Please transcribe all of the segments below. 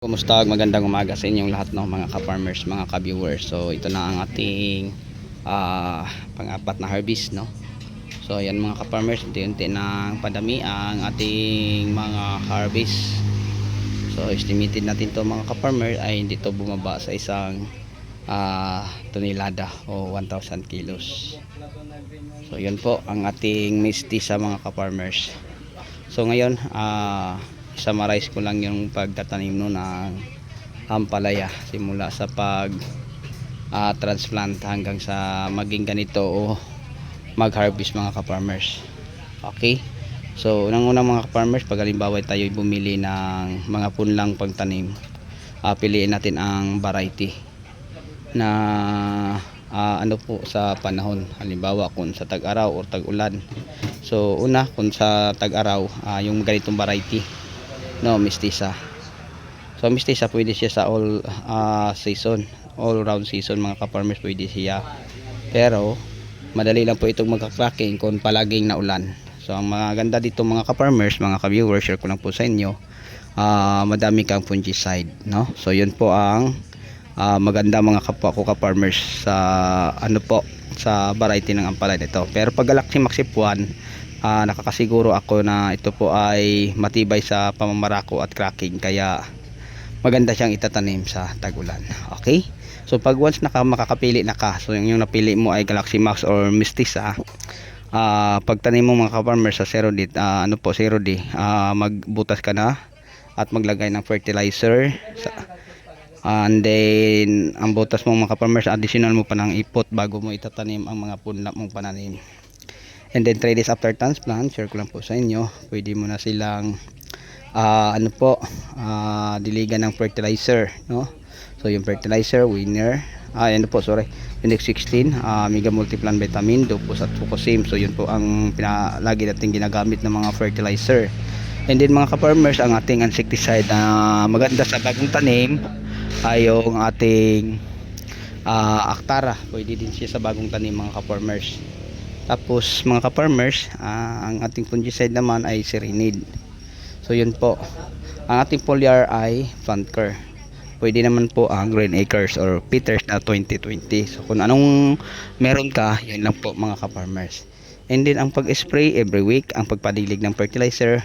Kumusta? Magandang umaga sa inyong lahat, no, mga ka-farmers, mga ka-viewers. So ito na ang ating pang-apat na harvest, no. So ayan mga ka-farmers, unti-unti nang padami ang ating mga harvest. So estimated natin to mga ka-farmer ay hindi to bumaba sa isang tonelada o 1,000 kilos. So yun po ang ating misti sa mga ka-farmers. So ngayon summarize ko lang yung pagtatanim no ng ampalaya simula sa pag transplant hanggang sa maging ganito o mag-harvest mga ka-farmers. Okay? So unang-unang mga ka-farmers, pag halimbawa tayo bumili ng mga punlang pagtanim, piliin natin ang variety na ano po sa panahon. Halimbawa kung sa tag-araw o tag-ulan. So una, kung sa tag-araw, yung ganitong variety, no, mistisa. So mistisa pwede siya sa all season, all round season mga ka-farmers, pwede siya. Pero madali lang po itong magka-cracking kung palaging naulan. So ang maganda dito mga ka-farmers, mga ka-viewers, share ko lang po sa inyo, madami kang fungicide, no. So yun po ang maganda mga kapwa ko ka-farmers sa ano po, sa variety ng ampalaya nito. Pero pag Galaxy Maxi 1, nakakasiguro ako na ito po ay matibay sa pamamarako at cracking, kaya maganda siyang itatanim sa tag-ulan. Okay? So pag once makakapili na ka, so yung napili mo ay Galaxy Max or Mistisa, pagtanim mo mga ka-farmers sa 0D, ano po 0D, magbutas ka na at maglagay ng fertilizer and then ang butas mo mga ka-farmers, additional mo pa ng ipot bago mo itatanim ang mga punla mong pananim. And then 3 days after transplant, share ko lang po sa inyo, pwede mo na silang ano po, diligan ng fertilizer, no. So yung fertilizer, winner, ano po, sorry, Unique 16, Mega Multiplan Vitamin, Dupos at Fucosim. So yun po ang lagi natin ginagamit ng mga fertilizer. And then mga ka-farmers, ang ating insecticide na maganda sa bagong tanim ay yung ating Actara. Pwede din siya sa bagong tanim mga ka-farmers. Tapos mga ka-farmers, ang ating fungicide naman ay Serenade. So yun po. Ang ating foliar ay Frontcare. Pwede naman po ang Green Acres or Peters na 2020. So kung anong meron ka, yun lang po mga ka-farmers. And then ang pag-spray every week, ang pagpadilig ng fertilizer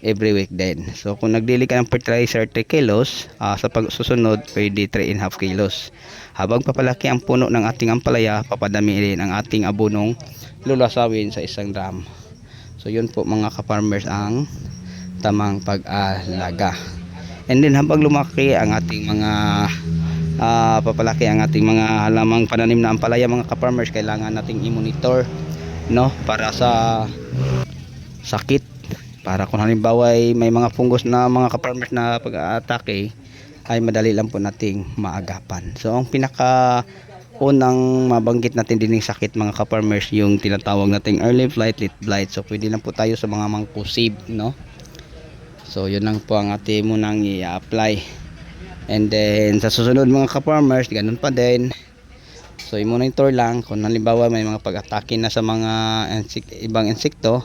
every week din. So kung nagdilig ka ng fertilizer 3 kilos, sa pagsusunod pwede 3.5 kilos. Habang papalaki ang puno ng ating ampalaya, papadami rin ang ating abonong lulasawin sa isang drum. So yun po mga ka-farmers ang tamang pag-alaga. And then habang lumaki ang ating mga papalaki ang ating mga halamang pananim na ampalaya mga ka-farmers, kailangan nating i-monitor, no, para sa sakit, para kung halimbawa ay may mga fungus na mga ka-farmers na pag-atake, ay madali lang po nating maagapan. So ang pinaka unang mabanggit natin din ng sakit mga ka-farmers, yung tinatawag nating early blight, late blight. So pwede lang po tayo sa mga mangkusib, no. So yun lang po ang ating munang i-apply. And then sa susunod mga ka-farmers, ganun pa din. So i-monitor lang kung halimbawa may mga pag-atake na sa mga ibang insekto,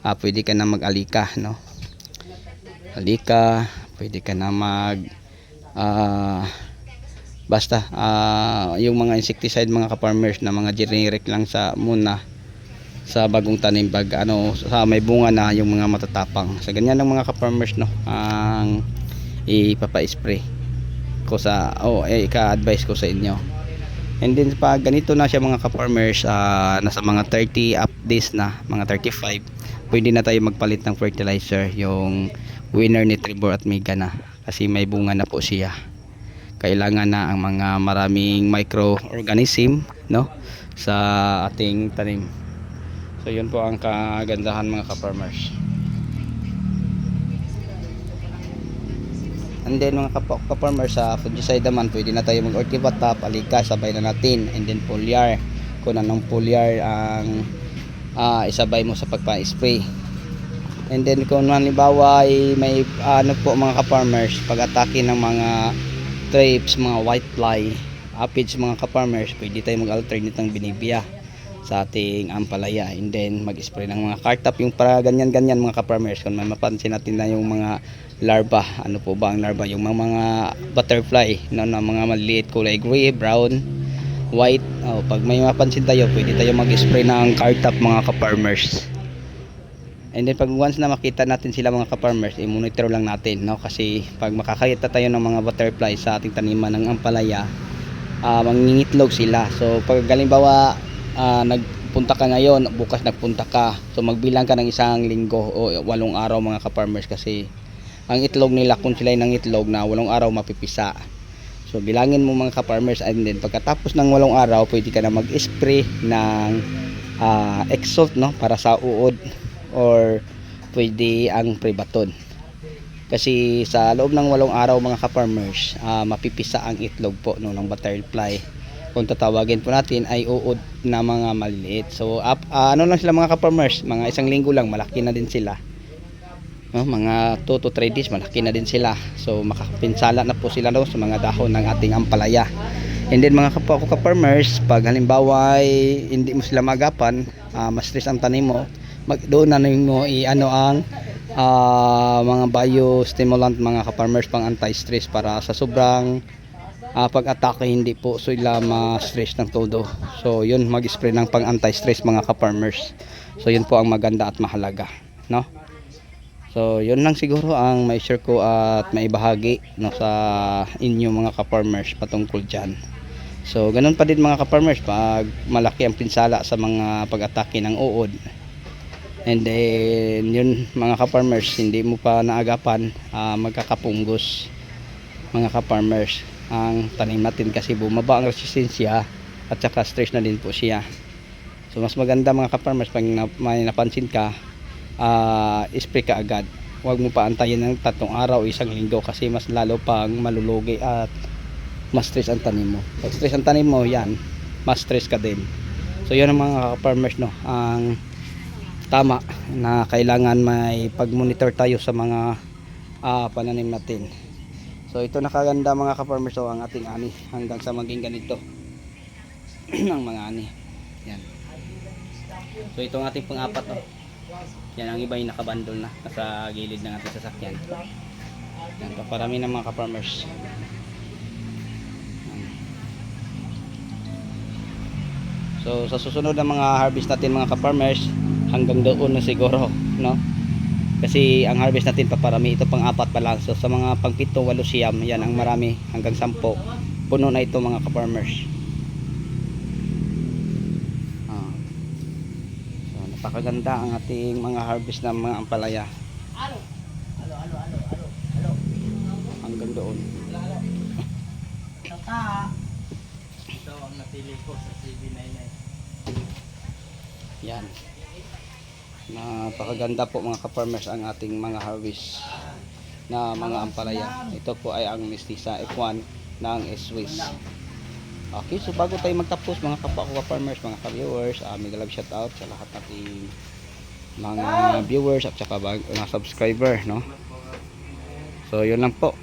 pwede ka na mag-alika, no. Alika, pwede ka na mag basta yung mga insecticide mga ka-farmers na mga generic lang sa muna sa bagong tanim, pag sa may bunga na yung mga matatapang. Sa ganyan ng mga ka-farmers, no, ang ipapa-spray ko sa ika-advise ko sa inyo. And then pag ganito na siya mga ka-farmers, nasa mga 30 up days na, mga 35, pwede na tayo magpalit ng fertilizer, yung winner, Nitribor at Mega na, kasi may bunga na po siya. Kailangan na ang mga maraming microorganism, no, sa ating tanim. So yun po ang kagandahan mga ka-farmers. And then mga ka-farmers, sa fungicide naman, pwede na tayo mag-Ortivatap, Alika, sabay na natin. And then foliar, kung anong foliar ang isabay mo sa pagpa-spray. And then kung halimbawa ay may po mga ka-farmers, pag-atake ng mga trips, mga white fly, aphids mga ka-farmers, pwede tayo mag-alternate ng binibia sa ating ampalaya. And then mag-spray ng mga cartap, yung para ganyan-ganyan mga ka-farmers. Kung may mapansin natin na yung mga larva. Ano po ba ang larva? Yung mga butterfly, no, na mga maliliit kulay gray, brown, white. Pag may mapansin tayo, pwede tayo mag-spray ng Cartap mga ka-farmers. And then pag once na makita natin sila mga ka-farmers, i-monitor lang natin, no? Kasi pag makakita tayo ng mga butterfly sa ating taniman ng ampalaya, mangingitlog sila. So pag halimbawa nagpunta ka ngayon, bukas nagpunta ka, so magbilang ka ng isang linggo o 8 araw mga ka-farmers, kasi ang itlog nila, kung sila ay ng itlog na 8 araw, mapipisa. So bilangin mo mga ka-farmers, and then pagkatapos ng 8 araw, pwede ka na mag-spray ng Exalt, no, para sa uod, or pwede ang Prebaton. Kasi sa loob ng 8 araw mga ka-farmers, mapipisa ang itlog po, no, ng butterfly. Kung tatawagin po natin ay uod na mga maliliit. So ano lang sila mga ka-farmers, mga isang linggo lang malaki na din sila, no? Mga 2 to 3 days malaki na din sila. So makapinsala na po sila, no, sa mga dahon ng ating ampalaya. And then mga ka-farmers, pag halimbawa ay hindi mo sila magapan, ma-stress ang tanim mo, doon na mo i-ano ang mga biostimulant mga ka-farmers, pang anti-stress, para sa sobrang pag-atake hindi po sila ma-stress ng todo. So yun, mag-spray ng pang anti-stress mga ka-farmers. So yun po ang maganda at mahalaga, no? So yun lang siguro ang may share ko at maibahagi, no, sa inyo mga ka-farmers patungkol dyan. So ganun pa din mga ka-farmers, pag malaki ang pinsala sa mga pag-atake ng uod, and then yun mga ka-farmers, hindi mo pa naagapan, magkakapunggos mga ka-farmers ang tanim natin, kasi bumaba ang resistensya at saka stress na din po siya. So mas maganda mga ka-farmers, pag may napansin ka, spray ka agad. Huwag mo pa antayin ng 3 araw o 1 linggo, kasi mas lalo pang malulugi at mas stress ang tanim mo. Pag stress ang tanim mo, yan, mas stress ka din. So yun ang mga ka-farmers, no, ang tama na kailangan may pag-monitor tayo sa mga pananim natin. So ito nakaganda mga ka-farmers, so ang ating ani hanggang sa maging ganito ang mga ani. Yan. So ito ang ating pang-apat, oh. Yan, ang iba yung nakabandol na nasa gilid ng ating sasakyan. Yan, paparami ng mga ka-farmers. So sa susunod na mga harvest natin mga ka-farmers, hanggang doon na siguro, no? Kasi ang harvest natin paparami, ito pang 4 pa lang. So sa mga pang 7, 8, siyam, yan ang marami, hanggang 10 puno na ito mga ka-farmers. So napakaganda ang ating mga harvest ng mga ampalaya. Hanggang doon. Ito ang napili ko sa CB99. Yan. Napakaganda po mga ka-farmers ang ating mga harvest na mga ampalaya. Ito po ay ang Mestiza F1 ng Swiss. Okay, so bago tayo magtapos mga kapwa ko ka-farmers, mga ka-viewers, mega love shout out sa lahat nating mga viewers at saka mga subscriber, no? So yun lang po.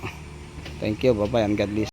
Thank you, bye bye and God bless.